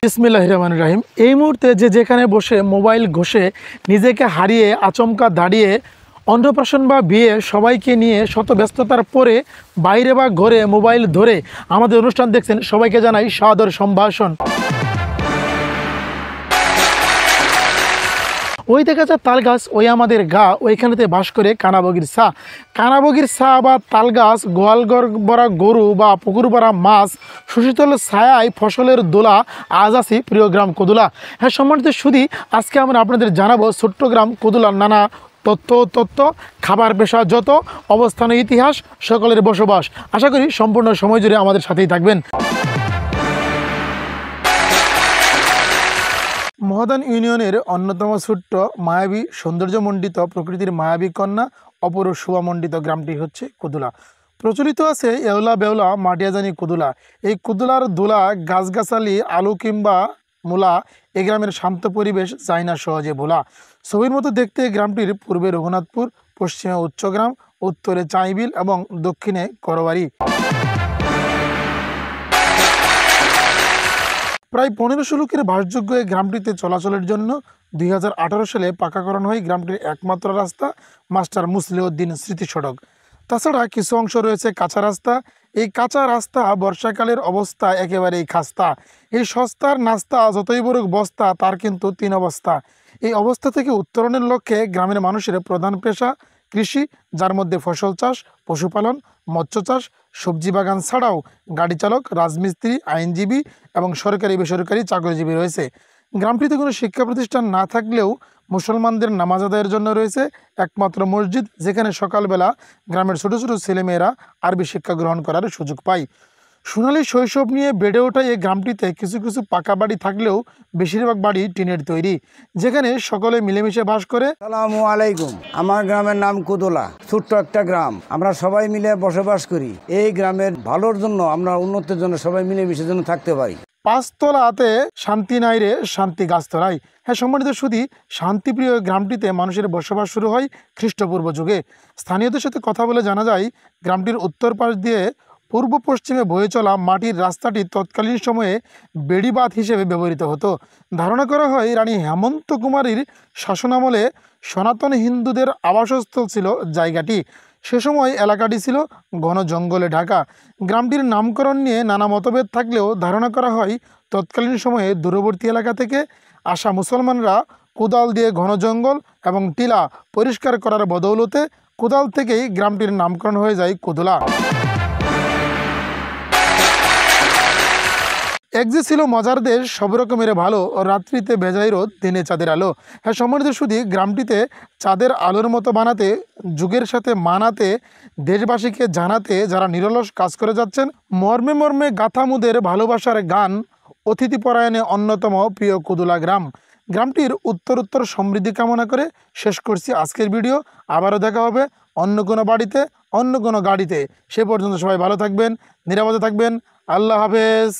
বিসমিল্লাহির রহমানির রহিম। এই মুহূর্তে যে যেখানে বসে মোবাইল ঘষে নিজেকে হারিয়ে আচমকা দাঁড়িয়ে অন্নপ্রাশন বা বিয়ে সবাইকে নিয়ে শত ব্যস্ততার পরে বাইরে বা ঘরে মোবাইল ধরে আমাদের অনুষ্ঠান দেখছেন, সবাইকে জানাই সাদর সম্ভাষণ। ওই দেখা যায় তাল গাছ, ওই আমাদের গা, ওইখানেতে বাস করে কানাবগির ছা। কানাবগির ছা বা তাল গাছ, গোয়ালঘর ভরা গরু বা পুকুর ভরা মাছ, সুশীতল ছায়ায় ফসলের দোলা। আজ আছি প্রিয় গ্রাম কুদুলা। হ্যাঁ সম্মানিত সুধী, আজকে আমরা আপনাদের জানাবো ছোট্ট গ্রাম কুদুলার নানা তথ্য, খাবার পেশা যত, অবস্থান ইতিহাস, সকলের বসবাস। আশা করি সম্পূর্ণ সময় জুড়ে আমাদের সাথেই থাকবেন। মহাদান ইউনিয়নের অন্যতম ছোট্ট মায়াবী সৌন্দর্যমণ্ডিত প্রকৃতির মায়াবী কন্যা অপরূপ শোভামণ্ডিত গ্রামটি হচ্ছে কুদুলা। প্রচলিত আছে এওলা বেওলা মাটিয়াজানি কুদুলা। এই কুদুলার দোলা, গাছগাছালি, আলু কিংবা মূলা, এ গ্রামের শান্ত পরিবেশ যায় না সহজে ভোলা। ছবির মতো দেখতে গ্রামটির পূর্বে রঘুনাথপুর, পশ্চিমে উচ্চগ্রাম, উত্তরে চাইবিল এবং দক্ষিণে করবাড়ি। প্রায় 1500 লোকের বাসযোগ্য এই গ্রামটিতে চলাচলের জন্য 2018 সালে পাকাকরণ হয় গ্রামটির একমাত্র রাস্তা মাস্টার মুসলিউদ্দিন স্মৃতি সড়ক। তাছাড়া কিছু অংশ রয়েছে কাঁচা রাস্তা। এই কাঁচা রাস্তা বর্ষাকালের অবস্থা একেবারেই খাস্তা। এই সস্তার নাস্তা যতই বড় বস্তা, তার কিন্তু 3 অবস্থা। এই অবস্থা থেকে উত্তরণের লক্ষ্যে গ্রামের মানুষের প্রধান পেশা কৃষি, যার মধ্যে ফসল চাষ, পশুপালন, মৎস্য চাষ, সবজি বাগান ছাড়াও গাড়ি চালক, রাজমিস্ত্রি, আইনজীবী এবং সরকারি বেসরকারি চাকরিজীবী রয়েছে। গ্রামটিতে কোনো শিক্ষা প্রতিষ্ঠান না থাকলেও মুসলমানদের নামাজ আদায়ের জন্য রয়েছে একমাত্র মসজিদ, যেখানে সকালবেলা গ্রামের ছোট ছোট ছেলেমেয়েরা আরবি শিক্ষা গ্রহণ করার সুযোগ পায়। সোনালী শৈশব নিয়ে বেড়ে ওঠা এই গ্রামটিতে কিছু কিছু পাকা বাড়ি থাকলেও বেশিরভাগ বাড়ি টিনের তৈরি, যেখানে সকলে মিলেমিশে বাস করে। আসসালামু আলাইকুম। আমার গ্রামের নাম কুদুলা, ছোট্ট একটা গ্রাম। আমরা সবাই মিলে বসবাস করি। এই গ্রামের ভালোর জন্য, আমরা উন্নতির জন্য সবাই মিলেমিশে যেন থাকতে পারি। 5 তলাতে শান্তি নাই রে, শান্তি গাছতলায়। হ্যাঁ সম্মানিত সুধী, শান্তিপ্রিয় গ্রামটিতে মানুষের বসবাস শুরু হয় খ্রিস্টপূর্ব যুগে। স্থানীয়দের সাথে কথা বলে জানা যায়, গ্রামটির উত্তর পাশ দিয়ে পূর্ব পশ্চিমে বয়ে চলা মাটির রাস্তাটি তৎকালীন সময়ে বেড়িবাঁধ হিসেবে ব্যবহৃত হতো। ধারণা করা হয় রানী হেমন্ত কুমারীর শাসনামলে সনাতন হিন্দুদের আবাসস্থল ছিল জায়গাটি। সে সময় এলাকাটি ছিল ঘন জঙ্গলে ঢাকা। গ্রামটির নামকরণ নিয়ে নানা মতভেদ থাকলেও ধারণা করা হয় তৎকালীন সময়ে দূরবর্তী এলাকা থেকে আসা মুসলমানরা কোদাল দিয়ে ঘন জঙ্গল এবং টিলা পরিষ্কার করার বদৌলতে কোদাল থেকেই গ্রামটির নামকরণ হয়ে যায় কুদুলা। এক যে ছিল মজার দেশ, সব রকমের ভালো, রাত্রিতে ভেজাই রোদ, দিনে চাঁদের আলো। হ্যাঁ সম্মানিত সুধী, গ্রামটিতে চাঁদের আলোর মতো বানাতে, যুগের সাথে মানাতে, দেশবাসীকে জানাতে যারা নিরলস কাজ করে যাচ্ছেন, মর্মে মর্মে গাথামুদের ভালোবাসার গান, অতিথিপরায়ণে অন্যতম প্রিয় কুদুলা গ্রাম। গ্রামটির উত্তরোত্তর সমৃদ্ধি কামনা করে শেষ করছি আজকের ভিডিও। আবারও দেখা হবে অন্য কোনো বাড়িতে, অন্য কোনো গাড়িতে। সে পর্যন্ত সবাই ভালো থাকবেন, নিরাপদে থাকবেন। আল্লাহ হাফেজ।